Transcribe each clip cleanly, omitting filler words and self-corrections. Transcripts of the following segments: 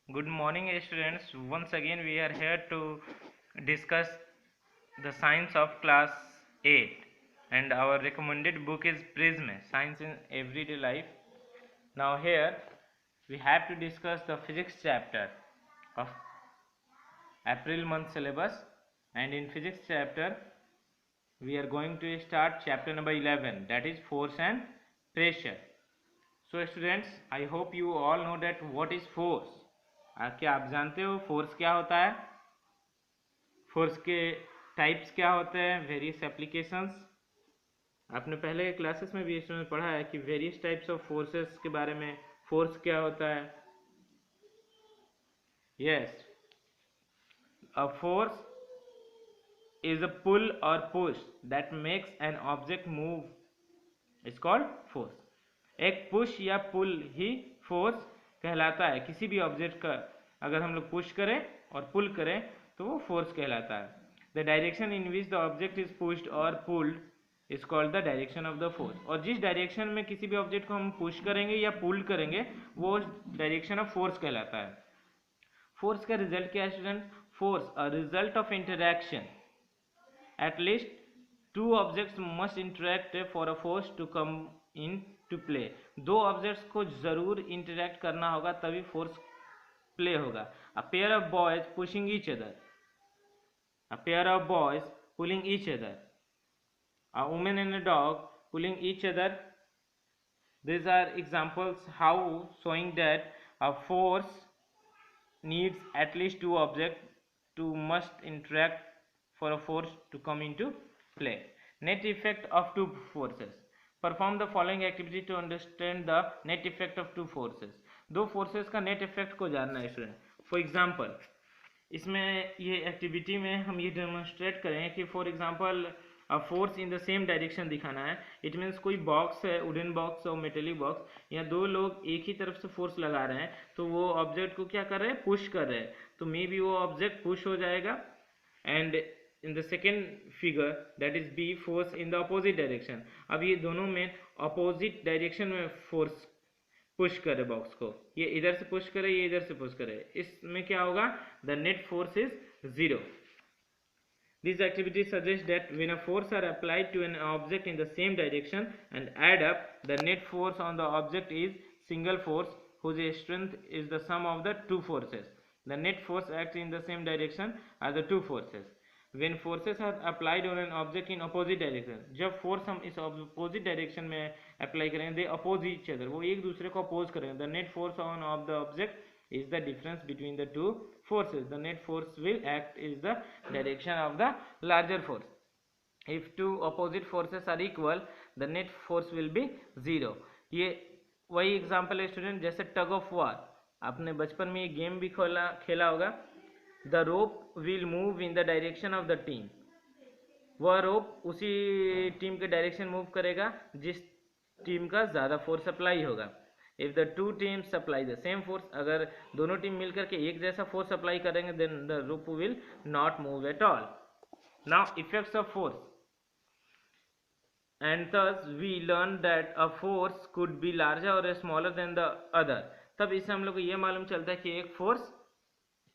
Good morning, students. Once again, we are here to discuss the science of class 8, and our recommended book is Prism Science in Everyday Life. Now, here we have to discuss the physics chapter of April month syllabus, and in physics chapter, we are going to start chapter number 11, that is force and pressure. So students, I hope you all know that what is force. क्या आप जानते हो force क्या होता है? Force के types क्या होते हैं, वेरियस एप्लीकेशंस. आपने पहले के क्लासेस में भी इसमें पढ़ा है कि वेरियस टाइप्स ऑफ फोर्सेस के बारे में. फोर्स क्या होता है? Yes, a force is a pull or push that makes an object move. It's called force. एक पुश या पुल ही फोर्स कहलाता है. किसी भी ऑब्जेक्ट का अगर हम लोग पुश करें और पुल करें तो वो फोर्स कहलाता है. The direction in which the object is pushed और pulled is called the direction of the force. और जिस डायरेक्शन में किसी भी ऑब्जेक्ट को हम पुश करेंगे या पुल करेंगे वो डायरेक्शन ऑफ फोर्स कहलाता है. फोर्स का रिजल्ट क्या है student? Force a result of interaction. At least two objects must interact for a force to come into play. दो ऑब्जेक्ट्स को जरूर इंटरेक्ट करना होगा तभी फोर्स प्ले होगा. A pair of boys pushing each other. A pair of boys pulling each other. A woman and a dog pulling each other. These are examples how showing that a force needs at least two objects to must interact for a force to come into play. Net effect of two forces. Perform the following activity to understand the net effect of two forces. दो forces का net effect को जानना है student. For example इसमें ये activity में हम ये डेमोन्स्ट्रेट करें कि for example force in the same direction दिखाना है. इट मीन्स कोई बॉक्स है, वुडन बॉक्स और मेटेलिक बॉक्स, या दो लोग एक ही तरफ से फोर्स लगा रहे हैं तो वो ऑब्जेक्ट को क्या कर रहे हैं? पुश कर रहे हैं. तो मे बी वो ऑब्जेक्ट पुश हो जाएगा. And in the second figure that is be force in the opposite direction. अब ये दोनों में अपोजिट डायरेक्शन में फोर्स पुश करे बॉक्स को. ये इधर से पुश करे, ये इधर से पुश करे. इसमें क्या होगा? The net force is 0. These activities suggest that when a force are applied to an object in the same direction and add up, the net force on the object is single force whose strength is the sum of the two forces. The net force acts in the same direction as the two forces. When forces are applied on an object in opposite direction, जब force हम इस opposite direction में apply करेंगे, they oppose each other, वो एक दूसरे को oppose करेंगे. The net force on of the object is the difference between the two forces. The net force will act is the direction of the larger force. If two opposite forces are equal, the net force will be 0. ये वही example है student जैसे tug of war. आपने बचपन में ये game भी खेला होगा. The rope will move in the direction of the team. वह रोप उसी टीम के डायरेक्शन मूव करेगा जिस टीम का ज़्यादा फोर्स अप्लाई होगा. If the two teams supply the same force, अगर दोनों टीम मिलकर के एक जैसा फोर्स अप्लाई करेंगे then the rope will not move at all. Now effects of force. And thus we learn that a force could be larger or smaller than the other. तब इससे हम लोग को ये मालूम चलता है कि एक फोर्स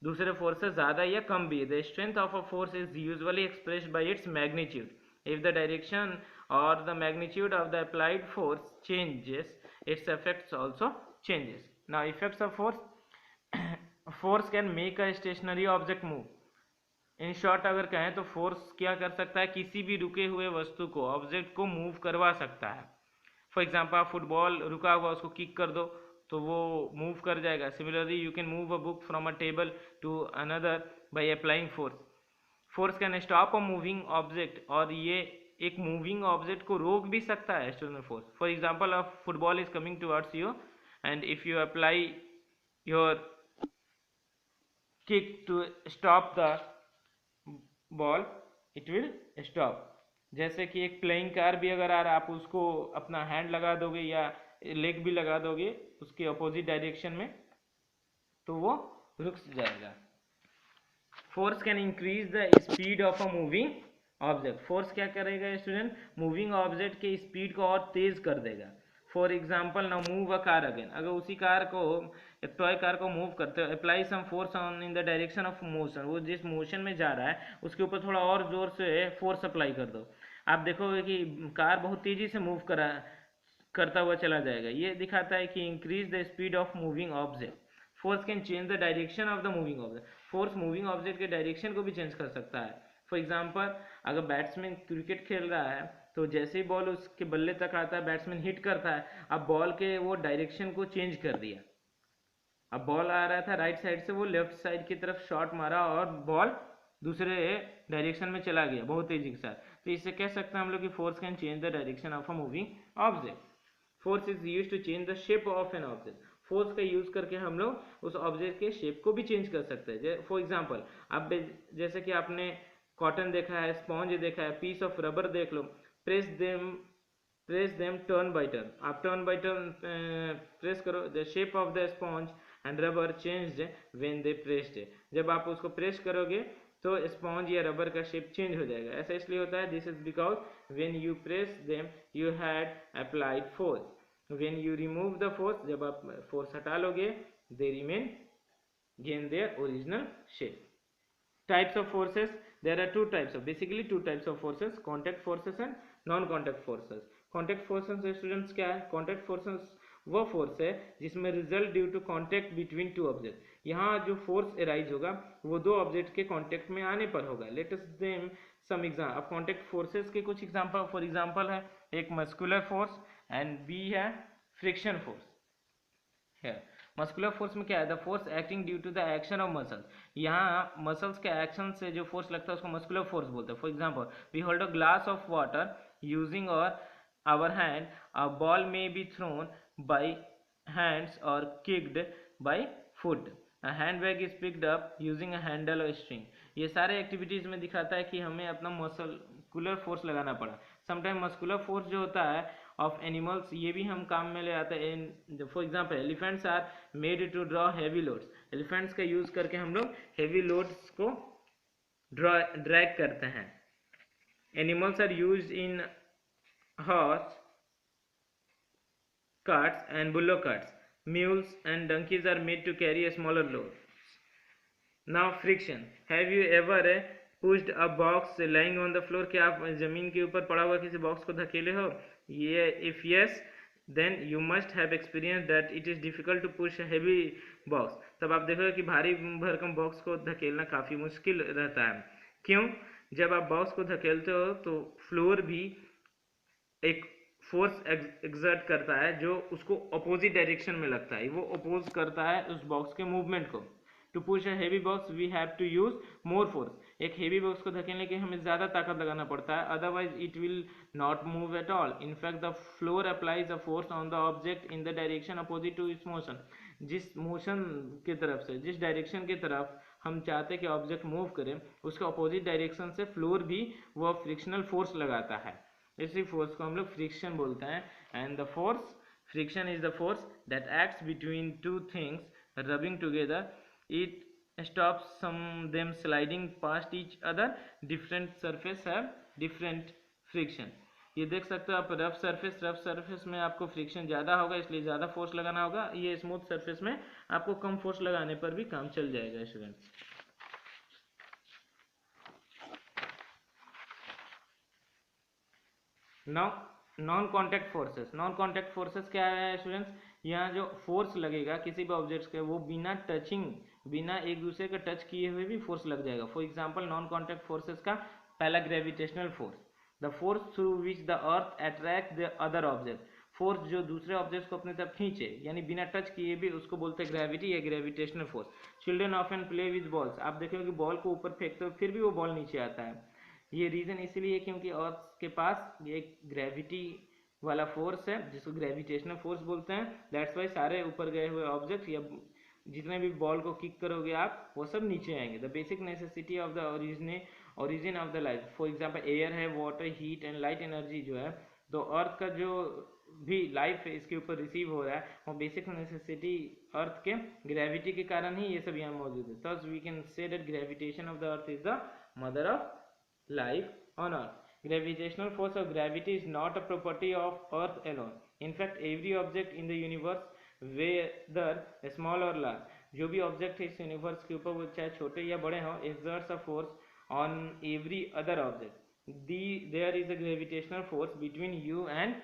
दूसरे फोर्स से ज़्यादा या कम भी है. The strength of a force is usually expressed by its magnitude. If the direction और the magnitude of the applied force changes, its effects also changes. Now effects of force. Force can make a stationary object move. In short अगर कहें तो force क्या कर सकता है? किसी भी रुके हुए वस्तु को, ऑब्जेक्ट को मूव करवा सकता है. फॉर एग्जाम्पल आप फुटबॉल रुका हुआ उसको किक कर दो तो वो मूव कर जाएगा. Similarly you can move a book from a table to another by applying force. Force can stop a moving object, और ये एक मूविंग ऑब्जेक्ट को रोक भी सकता है external force. For example a football is coming towards you and if you apply your kick to stop the ball, it will stop. जैसे कि एक प्लेइंग कार भी अगर आ रहा है, आप उसको अपना हैंड लगा दोगे या लेग भी लगा दोगे उसके अपोजिट डायरेक्शन में तो वो रुक जाएगा. Force can increase the speed of a moving object. Force क्या करेगा स्टूडेंट? मूविंग ऑब्जेक्ट के स्पीड को और तेज कर देगा. For example now move a car again, अगर उसी कार को, एक टॉय कार को मूव करते हो, apply some force on in the direction of motion, वो जिस मोशन में जा रहा है उसके ऊपर थोड़ा और जोर से फोर्स अप्लाई कर दो, आप देखोगे कि कार बहुत तेजी से मूव करता हुआ चला जाएगा। ये दिखाता है कि increase the speed of moving object, force can change the direction of the moving object, force moving object के डायरेक्शन को भी चेंज कर सकता है। फॉर एग्जाम्पल अगर बैट्समैन क्रिकेट खेल रहा है तो जैसे ही बॉल उसके बल्ले तक आता है बैट्समैन हिट करता है, अब बॉल के वो डायरेक्शन को चेंज कर दिया, अब बॉल आ रहा था राइट साइड से, वो लेफ्ट साइड की तरफ शॉट मारा और बॉल दूसरे डायरेक्शन में चला गया बहुत तेजी के साथ। तो इससे कह सकते हैं हम लोग कि force can change the direction of a moving object. Force is use to change the shape of an object, force का यूज करके हम लोग उस ऑब्जेक्ट के शेप को भी चेंज कर सकते हैं। फॉर एग्जाम्पल आप जैसे कि आपने कॉटन देखा है, स्पॉन्ज देखा है, पीस ऑफ रबर देख लो, press them turn by turn, आप टर्न बाय टर्न प्रेस करो, the shape of the sponge and rubber changed when they pressed, जब आप उसको प्रेस करोगे तो स्पॉन्ज या रबर का शेप चेंज हो जाएगा। ऐसा इसलिए होता है, this is because when you press them you had applied force, when you remove the force, जब आप फोर्स हटा लोगे they remain gain their original shape. Types of forces, there are basically two types of forces, contact forces and non contact forces। contact forces students क्या है? contact forces वो force है जिसमें result due to contact between two object, यहाँ जो force arise होगा वो दो ऑब्जेक्ट के कॉन्टेक्ट में आने पर होगा। Let us them some exam, अब कॉन्टेक्ट फोर्सेस के कुछ एग्जांपल, फॉर एग्जांपल है एक मस्कुलर फोर्स एंड बी है फ्रिक्शन फोर्स है। मस्कुलर फोर्स में क्या है? The force acting due to the action of muscles, यहाँ मसल्स के एक्शन से जो फोर्स लगता है उसको मस्कुलर फोर्स बोलते हैं। For example we hold a glass of water using our hand, a ball may be thrown by hands और kicked by foot, a hand bag is picked up using a handle और string. ये सारे activities में दिखाता है कि हमें अपना मस्कुलर फोर्स लगाना पड़ा। समटाइम मस्कुलर फोर्स जो होता है ऑफ एनिमल्स ये भी हम काम में ले आते हैं। For example elephants are made to draw heavy loads, elephants का यूज करके हम लोग हैवी लोड्स को ड्रैग करते हैं। Animals are used in horse carts and bullock carts, mules and donkeys are made to carry a smaller load। Now friction, have you ever pushed a box lying on the floor, क्या आप जमीन के ऊपर पड़ा हुआ किसी box को धकेले हो? ये if yes then you must have experienced that it is difficult to push a heavy box, तब आप देखोगे कि भारी भरकम बॉक्स को धकेलना काफ़ी मुश्किल रहता है। क्यों? जब आप बॉक्स को धकेलते हो तो फ्लोर भी एक फोर्स एक्सर्ट करता है जो उसको अपोजिट डायरेक्शन में लगता है, वो अपोज करता है उस बॉक्स के मूवमेंट को। To push a heavy box we have to use more force, एक हेवी बॉक्स को धकेलने के हमें ज़्यादा ताकत लगाना पड़ता है, otherwise it will not move at all. In fact the floor applies a force on the object in the direction opposite to its motion, जिस मोशन की तरफ से, जिस डायरेक्शन की तरफ हम चाहते हैं कि ऑब्जेक्ट मूव करें उसके अपोजिट डायरेक्शन से फ्लोर भी वो फ्रिक्शनल फोर्स लगाता है, इसी फोर्स को हम लोग फ्रिक्शन बोलते हैं। And the force friction is the force that acts between two things rubbing together, it stops them sliding past each other, different surface have different friction। ये देख सकते हो आप रफ सरफेस में आपको फ्रिक्शन ज़्यादा होगा इसलिए ज़्यादा फोर्स लगाना होगा, ये स्मूथ सरफेस में आपको कम फोर्स लगाने पर भी काम चल जाएगा स्टूडेंट्स। नॉन कॉन्टैक्ट फोर्सेस क्या है स्टूडेंट्स? यहाँ जो फोर्स लगेगा किसी भी ऑब्जेक्ट्स के वो बिना टचिंग, बिना एक दूसरे का टच किए हुए भी फोर्स लग जाएगा। For example non contact forces का पहला gravitational force, the force through which the earth attract the other object, force जो दूसरे ऑब्जेक्ट्स को अपनी तरफ खींचे यानी बिना टच किए भी, उसको बोलते हैं ग्रेविटी या gravitational force. Children often play with balls, आप देखेंगे कि बॉल को ऊपर फेंकते हो फिर भी वो बॉल नीचे आता है, ये रीज़न इसीलिए क्योंकि अर्थ के पास एक ग्रेविटी वाला फोर्स है जिसको ग्रेविटेशनल फोर्स बोलते हैं। दैट्स वाई सारे ऊपर गए हुए ऑब्जेक्ट या जितने भी बॉल को किक करोगे आप वो सब नीचे आएंगे। The basic necessity of the origin of the life, for example air है, water, heat and light energy जो है, तो अर्थ का जो भी लाइफ है इसके ऊपर रिसीव हो रहा है वो बेसिक नेसेसिटी अर्थ के ग्रेविटी के कारण ही ये सब यहाँ मौजूद है। Thus we can say that gravitation of the earth is the mother of life on earth। Gravitational force of gravity is not a property of earth alone, in fact every object in the universe whether small or large, जो भी object है इस universe के ऊपर वो चाहे छोटे या बड़े हों, exerts a force on every other object. There is a gravitational force between you and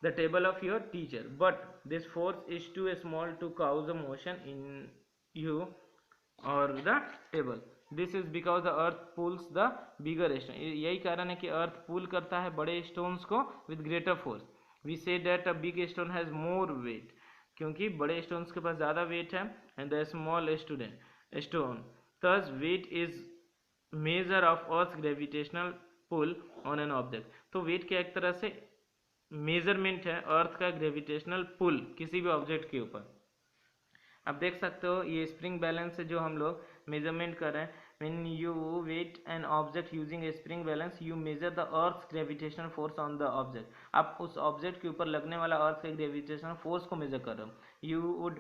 the table of your teacher, but this force is too small to cause a motion in you or the table. This is because the earth pulls the bigger stone. यही कारण है कि अर्थ पुल करता है बड़े stones को with greater force. We say that a big stone has more weight, क्योंकि बड़े स्टोन्स के पास ज़्यादा वेट है, and the small stone thus weight is measure of earth's gravitational pull on an object. तो वेट क्या एक तरह से मेजरमेंट है अर्थ का ग्रेविटेशनल पुल किसी भी ऑब्जेक्ट के ऊपर। अब देख सकते हो ये स्प्रिंग बैलेंस से जो हम लोग मेजरमेंट कर रहे हैं, when you weigh an object using a spring balance you measure the earth's gravitational force on the object. आप उस ऑब्जेक्ट के ऊपर लगने वाला अर्थ के ग्रेविटेशनल फोर्स को मेजर कर रहे हो। You would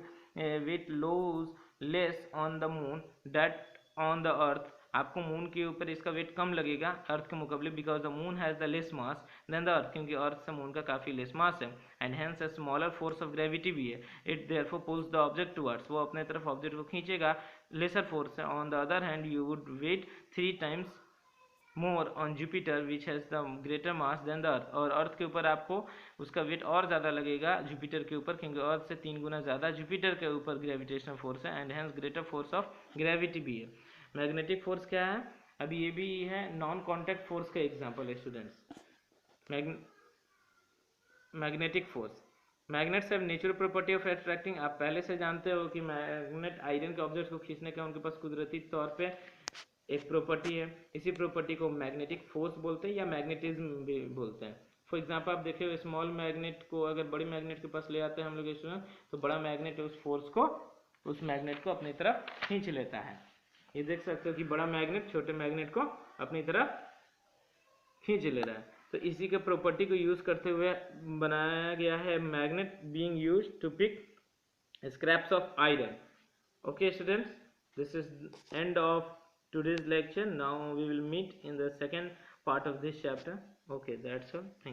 weigh lose less on the moon that on the earth, आपको मून के ऊपर इसका वेट कम लगेगा अर्थ के मुकाबले, because the moon has the less mass than the earth, क्योंकि अर्थ से मून का काफ़ी लेस मास है, and hence a smaller force of gravity भी है। It therefore pulls the object towards, वो अपने तरफ ऑब्जेक्ट को खींचेगा, लेसर फोर्स है। On the other hand you would weigh 3 times more on Jupiter which has the greater mass than the earth, और earth के ऊपर आपको उसका वेट और ज़्यादा लगेगा जुपिटर के ऊपर, क्योंकि अर्थ से 3 गुना ज़्यादा जुपिटर के ऊपर ग्रेविटेशनल फोर्स है, and hence greater force of gravity भी है। मैग्नेटिक फोर्स क्या है, अभी ये भी है नॉन कॉन्टैक्ट फोर्स का एग्जांपल है students. Magnetic force, magnets have natural property of attracting, आप पहले से जानते हो कि मैग्नेट आयरन के ऑब्जेक्ट्स को खींचने का उनके पास कुदरती तौर पे एक प्रॉपर्टी है, इसी प्रॉपर्टी को मैग्नेटिक फोर्स बोलते हैं या मैग्नेटिज्म भी बोलते हैं। फॉर एग्जांपल आप देखिए स्मॉल मैग्नेट को अगर बड़ी मैग्नेट के पास ले आते हैं हम लोग स्टूडेंट, तो बड़ा मैग्नेट उस फोर्स को उस मैग्नेट को अपनी तरफ खींच लेता है। ये देख सकते हो कि बड़ा मैग्नेट छोटे मैग्नेट को अपनी तरफ खींच ले रहा है। तो इसी के प्रॉपर्टी को यूज करते हुए बनाया गया है magnet being used to pick scraps of iron. Okay students, this is end of today's lecture. Now we will meet in the second part of this chapter. Okay, that's all. Thank you.